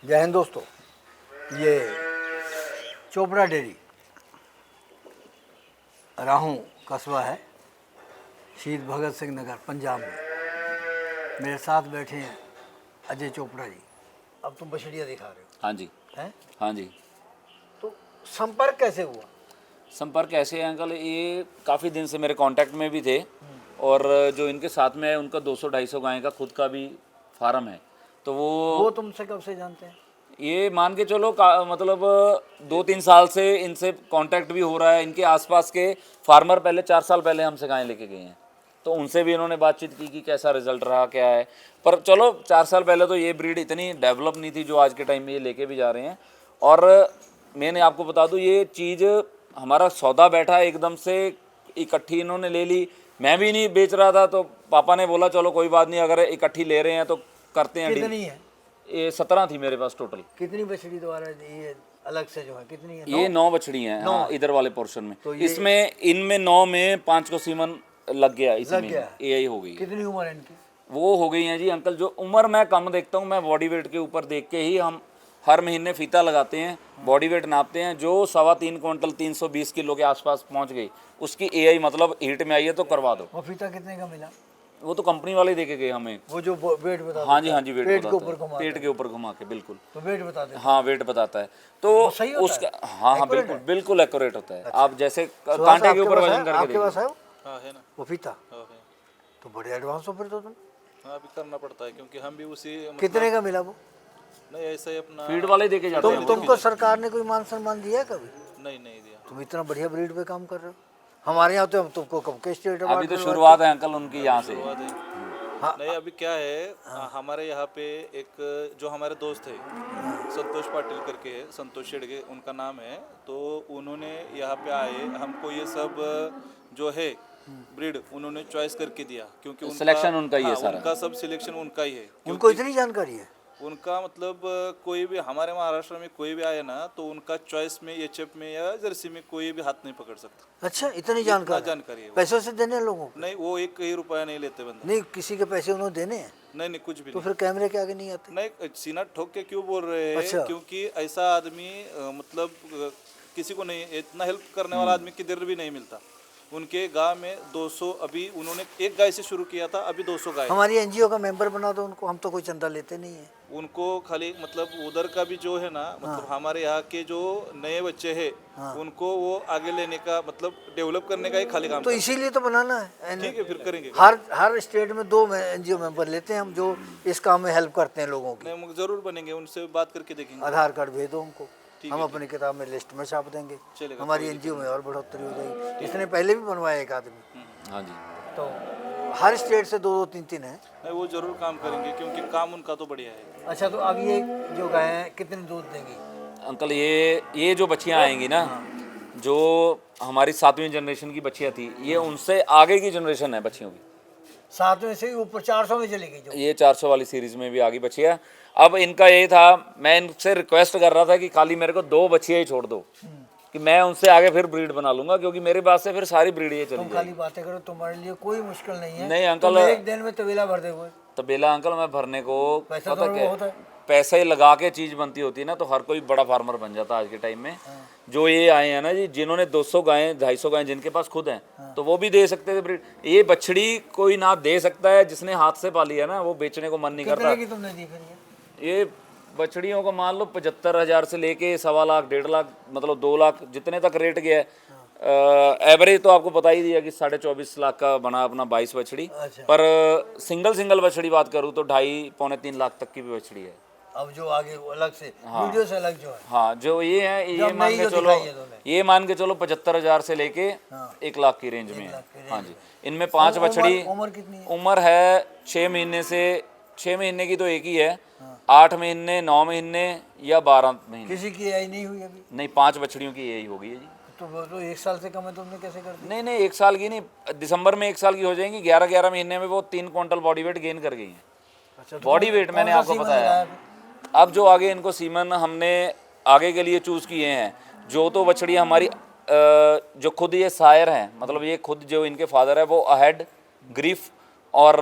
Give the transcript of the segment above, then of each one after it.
जय हिंद दोस्तों, ये चोपड़ा डेयरी राहू कस्बा है, शहीद भगत सिंह नगर पंजाब में। मेरे साथ बैठे हैं अजय चोपड़ा जी। अब तुम बछड़ियाँ दिखा रहे हो। हाँ जी। हैं? हाँ जी। तो संपर्क कैसे हुआ? संपर्क ऐसे है अंकल, ये काफ़ी दिन से मेरे कांटेक्ट में भी थे और जो इनके साथ में है उनका 200-250 गाय का खुद का भी फार्म है। तो वो तुमसे कब से जानते हैं? ये मान के चलो मतलब 2-3 साल से इनसे कांटेक्ट भी हो रहा है। इनके आसपास के फार्मर पहले 4 साल पहले हमसे गाय लेके गए हैं, तो उनसे भी इन्होंने बातचीत की कि कैसा रिजल्ट रहा, क्या है। पर चलो 4 साल पहले तो ये ब्रीड इतनी डेवलप नहीं थी जो आज के टाइम में ये लेके भी जा रहे हैं। और मैंने आपको बता दूं, ये चीज़ हमारा सौदा बैठा एकदम से इकट्ठी इन्होंने ले ली। मैं भी नहीं बेच रहा था, तो पापा ने बोला चलो कोई बात नहीं, अगर इकट्ठी ले रहे हैं तो करते हैं डील। कितनी है? ये 17 थी मेरे पास टोटल। कितनी बछड़ी द्वारा ये अलग से जो है कितनी है? ये 9 बछड़ी हैं। हाँ, इधर वाले पोर्शन में। तो ये इसमें इनमें 9 में 5 को सीमन लग गया, इसी में एआई हो गई। कितनी उम्र है इनकी? वो हो गई हैं जी अंकल, जो उम्र मैं कम देखता हूँ, मैं बॉडी वेट के ऊपर देख के ही हम हर महीने फीता लगाते हैं, बॉडी वेट नापते हैं। जो 3.25 क्विंटल 320 किलो के आसपास पहुँच गई, उसकी एआई मतलब हीट में आई है तो करवा दो। वो फीता कितने का मिला? वो तो कंपनी वाले दे के गए हमें। वो जो वेट बता? हाँ जी, हाँ जी, वेट पेट के बताता ऊपर है, घुमा पेट के ऊपर घुमा के, बिल्कुल। तो वेट बता दे? हाँ, वेट बताता है। तो सही होता उसका है? हाँ हाँ, बिल्कुल बिल्कुल एक्यूरेट होता है। आप जैसे कांटे के ऊपर वजन करके आपके पास है वो? हाँ है ना। वो फीता हाँ है। तो बड़े एडवांस हो फिर तो तुम। हाँ अभी करना पड़ता है क्योंकि हम भी उसी कितने का मिला वो? नहीं ऐसा ही अपना फीड वाले दे के जाते हैं। तुमको सरकार ने कोई मान सम्मान दिया है कभी? नहीं दिया। तुम इतना बढ़िया ब्रीड पे काम कर रहे हो। हमारे यहाँ तो हम तुमको कब के स्टेट अभी तो शुरुआत है अंकल उनकी यहाँ से। हाँ। नहीं अभी क्या है, हमारे यहाँ पे एक जो हमारे दोस्त है संतोष पाटिल करके है, संतोष शेड़गे उनका नाम है। तो उन्होंने यहाँ पे आए हमको ये सब जो है ब्रीड उन्होंने चॉइस करके दिया, क्योंकि सिलेक्शन उनका ही है सारा। उनका सब सिलेक्शन उनका ही है। उनको इतनी जानकारी है? उनका मतलब कोई भी हमारे महाराष्ट्र में कोई भी आए ना तो उनका चॉइस में एचएफ में या जर्सी में कोई भी हाथ नहीं पकड़ सकता। अच्छा, इतनी जानकारी है। पैसों से देने हैं लोगों को? नहीं, वो 1 रुपया नहीं लेते बंदे। नहीं, किसी के पैसे उन्होंने देने हैं? नहीं कुछ भी तो नहीं। फिर कैमरे के आगे नहीं आते? नहीं, सीना ठोक के क्यों बोल रहे हैं? अच्छा। क्योंकि ऐसा आदमी मतलब किसी को नहीं, इतना हेल्प करने वाला आदमी किधर भी नहीं मिलता। उनके गांव में 200, अभी उन्होंने एक गाय से शुरू किया था, अभी 200 गाय। हमारी एनजीओ का मेंबर बना दो उनको, हम तो कोई चंदा लेते नहीं है। उनको खाली मतलब उधर का भी जो है ना, मतलब हमारे यहाँ के जो नए बच्चे हैं उनको वो आगे लेने का मतलब डेवलप करने का ही खाली काम। तो इसीलिए तो बनाना है। ठीक है, फिर करेंगे। हर स्टेट में 2 एनजीओ मेंबर लेते हैं हम, जो इस काम में हेल्प करते हैं लोगों की। नहीं, जरूर बनेंगे, उनसे बात करके देखेंगे। आधार कार्ड भेजो हमको, हम अपनी किताब में लिस्ट में छाप देंगे। चलेगा, हमारी एनजीओ में और बढ़ोतरी हो जाएगी। इसने पहले भी बनवाया एक आदमी। हाँ जी। तो हर स्टेट से 2-2 3-3 है। नहीं, वो जरूर काम करेंगे क्योंकि काम उनका तो बढ़िया है। अच्छा, तो अब ये जो गाय है कितनी दूध देंगी अंकल? ये जो बच्चियाँ आएंगी ना, जो हमारी 7वीं जनरेशन की बच्चियाँ थी, ये उनसे आगे की जनरेशन है बच्चियों की। 7वें से ऊपर 400 में चलेगी जो? ये 400 वाली सीरीज में भी आगे बच्चियाँ। अब इनका ये था, मैं इनसे रिक्वेस्ट कर रहा था कि खाली मेरे को 2 बच्चियाँ ही छोड़ दो, कि मैं उनसे आगे फिर ब्रीड बना लूंगा, क्योंकि मेरे पास से फिर सारी ब्रीड ये चली तुम खाली बातें करो, तुम्हारे लिए कोई मुश्किल नहीं है। नहीं अंकल, तुम एक दिन में तबेला भर दोगे। तबेला अंकल मैं भरने को पैसा पता तो क्या होता है। पैसे लगा के चीज बनती होती है ना, तो हर कोई बड़ा फार्मर बन जाता है आज के टाइम में। जो ये आए हैं ना जी, जिन्होंने 200 गायें 250 गायें जिनके पास खुद हैं, तो वो भी दे सकते थे ब्रीड। ये बछड़ी कोई ना दे सकता है, जिसने हाथ से पाली है ना, वो बेचने को मन नहीं करता। कितने की तुमने दी फिर ये बछड़ियों को मान लो 75,000 से लेके 1.25 लाख 1.5 लाख मतलब 2 लाख जितने तक रेट गया है। एवरेज तो आपको पता ही दिया कि 24.5 लाख का बना अपना 22 बछड़ी। अच्छा। पर सिंगल बछड़ी बात करूँ तो 2.5-3 लाख तक की भी बछड़ी है। अब जो आगे वो अलग से वीडियो से अलग जो है, हाँ, जो ये है, ये मान के चलो 75,000 से लेके 1 लाख की रेंज में है। हाँ जी, इनमें 5 बछड़ी। उम्र कितनी है? उम्र है 6 महीने से 6 महीने की तो एक ही है, 8 महीने 9 महीने या 12 महीने। किसी की आई नहीं हुई अभी? नहीं, 5 बछड़ियों की यही हो गई है जी। तो वो तो 1 साल से कम है, तुमने कैसे कर दी? नहीं 1 साल की नहीं, दिसंबर में 1 साल की हो जाएंगी। 11 महीने में वो 3 क्विंटल बॉडी वेट गेन कर गई है। अच्छा, बॉडी वेट मैंने आपको बताया। अब जो आगे इनको सीमन हमने आगे के लिए चूज किए हैं, जो तो बछड़ी हमारी जो खुद ये सायर हैं, मतलब ये खुद जो इनके फादर है वो अहेड, ग्रीफ और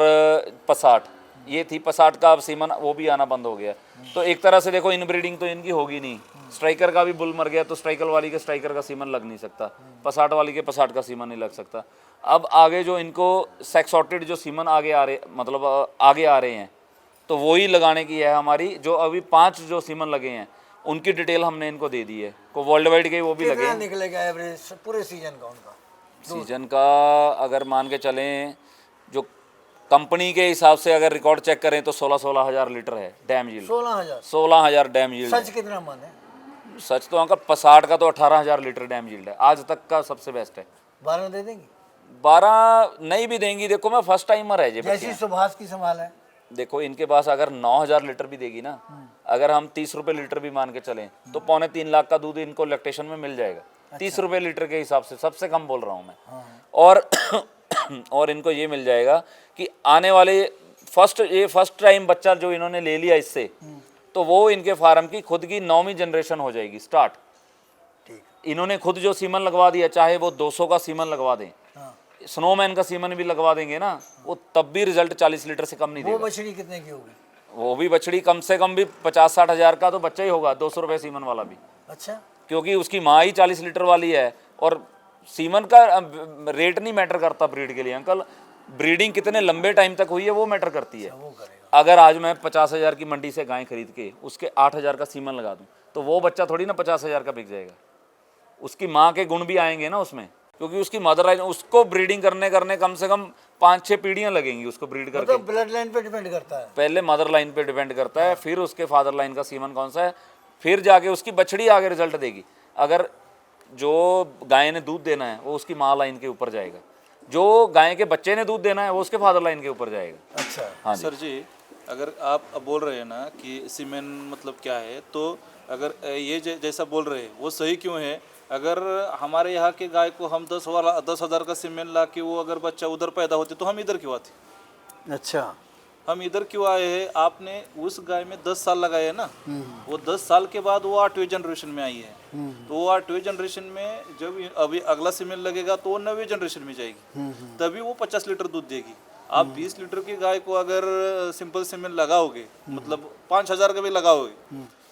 पसाट, ये थी पसाट का, अब सीमन वो भी आना बंद हो गया। तो एक तरह से देखो इनब्रीडिंग तो इनकी होगी नहीं। स्ट्राइकर का भी बुल मर गया तो स्ट्राइकर वाली के स्ट्राइकर का सीमन लग नहीं सकता, पसाट वाली के पसाट का सीमन नहीं लग सकता। अब आगे जो इनको सेक्सॉर्टेड जो सीमन आगे आ रहे, मतलब आगे आ रहे हैं, तो वही लगाने की है हमारी। जो अभी 5 जो सीमन लगे हैं उनकी डिटेल हमने इनको दे दी है, को वर्ल्ड वाइड के वो भी लगे हैं। निकलेगा एवरेज पूरे सीजन का उनका? सीजन का अगर मान के चलें, जो कंपनी के हिसाब से अगर रिकॉर्ड चेक करें तो 16 हज़ार लीटर है डैम यील्ड। 16,000 dam yield. सच कितना मन है? सच तो अंकल पसाट का तो 18,000 लीटर डैम यील्ड है, आज तक का सबसे बेस्ट है। 12 दे देंगे? 12 नहीं भी देंगी, देखो मैं फर्स्ट टाइमर है। जैसी सुभाष की संभाल है, देखो इनके पास अगर 9,000 लीटर भी देगी ना, अगर हम 30 रुपये लीटर भी मान के चलें तो 2.25 लाख का दूध इनको लैक्टेशन में मिल जाएगा। 30 रुपये लीटर के हिसाब से, सबसे कम बोल रहा हूँ मैं। और इनको ये मिल जाएगा कि आने वाले फर्स्ट टाइम बच्चा जो इन्होंने ले लिया इससे, तो वो इनके फार्म की खुद की 9वीं जनरेशन हो जाएगी स्टार्ट। इन्होंने खुद जो सीमन लगवा दिया, चाहे वो 200 का सीमन लगवा दें, स्नोमैन का सीमन भी लगवा देंगे ना, वो तब भी रिजल्ट 40 लीटर से कम नहीं देगा। वो बछड़ी कितने की होगी? वो भी बछड़ी कम से कम भी 50-60 हज़ार का तो बच्चा ही होगा, 200 रुपये सीमन वाला भी। अच्छा, क्योंकि उसकी माँ ही 40 लीटर वाली है। और सीमन का रेट नहीं मैटर करता ब्रीड के लिए अंकल, ब्रीडिंग कितने लंबे टाइम तक हुई है वो मैटर करती है। वो करेगा। अगर आज मैं 50,000 की मंडी से गाय खरीद के उसके 8,000 का सीमन लगा दूं, तो वो बच्चा थोड़ी ना 50,000 का बिक जाएगा। उसकी माँ के गुण भी आएंगे ना उसमें, क्योंकि उसकी मदर लाइन, उसको ब्रीडिंग करने कम से कम 5-6 पीढ़ियां लगेंगी उसको ब्रीड करके। मतलब ब्लड लाइन पे डिपेंड करता है। पहले मदर लाइन पे डिपेंड करता है, फिर उसके फादर लाइन का सीमन कौन सा है, फिर जाके उसकी बछड़ी आगे रिजल्ट देगी। अगर जो गाय ने दूध देना है वो उसकी माँ लाइन के ऊपर जाएगा, जो गाय के बच्चे ने दूध देना है वो उसके फादर लाइन के ऊपर जाएगा। अच्छा, हाँ सर जी, अगर आप अब बोल रहे हैं ना कि सीमेन मतलब क्या है, तो अगर ये जैसा बोल रहे हैं वो सही क्यों है? अगर हमारे यहाँ के गाय को हम 10,000 का सीमेन ला के वो अगर बच्चा उधर पैदा होते तो हम इधर क्यों आते? अच्छा, हम इधर क्यों आए हैं? आपने उस गाय में 10 साल लगाए है ना, वो 10 साल के बाद वो 8वीं जनरेशन में आई है। तो वो 8वीं जनरेशन में जब अभी अगला सीमेन लगेगा तो वो 9वीं जनरेशन में जाएगी, तभी वो 50 लीटर दूध देगी। आप 20 लीटर की गाय को अगर सिंपल सीमेन लगाओगे, मतलब 5,000 का भी लगाओगे,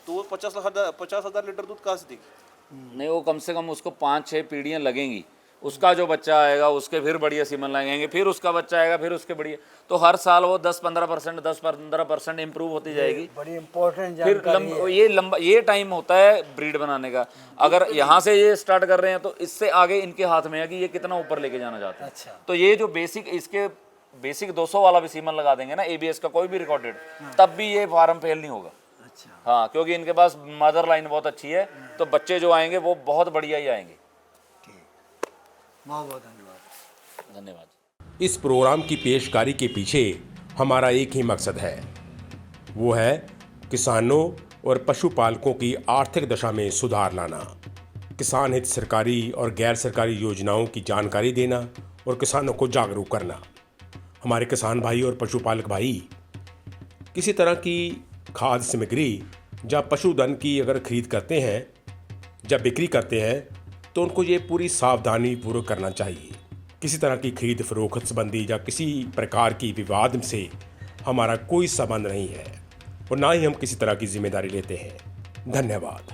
तो वो 50,000 लीटर दूध कहाँ से देगी? नहीं, वो कम से कम उसको 5-6 पीढ़ियाँ लगेंगी। उसका जो बच्चा आएगा उसके फिर बढ़िया सीमन लगेंगे, फिर उसका बच्चा आएगा, फिर उसके बढ़िया, तो हर साल वो 10-15% इम्प्रूव होती जाएगी। बड़ी इम्पोर्टेंट फिर जानकारी है। ये लंबा ये टाइम होता है ब्रीड बनाने का। अगर यहाँ से ये स्टार्ट कर रहे हैं तो इससे आगे इनके हाथ में है कि ये कितना ऊपर लेके जाना चाहते हैं। अच्छा, तो ये जो बेसिक 200 वाला भी सीमन लगा देंगे ना, ABS का कोई भी रिकॉर्डेड, तब भी ये फार्म फेल नहीं होगा। अच्छा, हाँ, क्योंकि इनके पास मदर लाइन बहुत अच्छी है, तो बच्चे जो आएंगे वो बहुत बढ़िया ही आएंगे। बहुत बहुत धन्यवाद। धन्यवाद। इस प्रोग्राम की पेशकारी के पीछे हमारा एक ही मकसद है, वो है किसानों और पशुपालकों की आर्थिक दशा में सुधार लाना, किसान हित सरकारी और गैर सरकारी योजनाओं की जानकारी देना और किसानों को जागरूक करना। हमारे किसान भाई और पशुपालक भाई किसी तरह की खाद्य सामग्री या पशुधन की अगर खरीद करते हैं, जब बिक्री करते हैं, तो उनको ये पूरी सावधानी पूर्वक करना चाहिए। किसी तरह की खरीद फरोख्त संबंधी या किसी प्रकार की विवाद से हमारा कोई संबंध नहीं है और ना ही हम किसी तरह की जिम्मेदारी लेते हैं। धन्यवाद।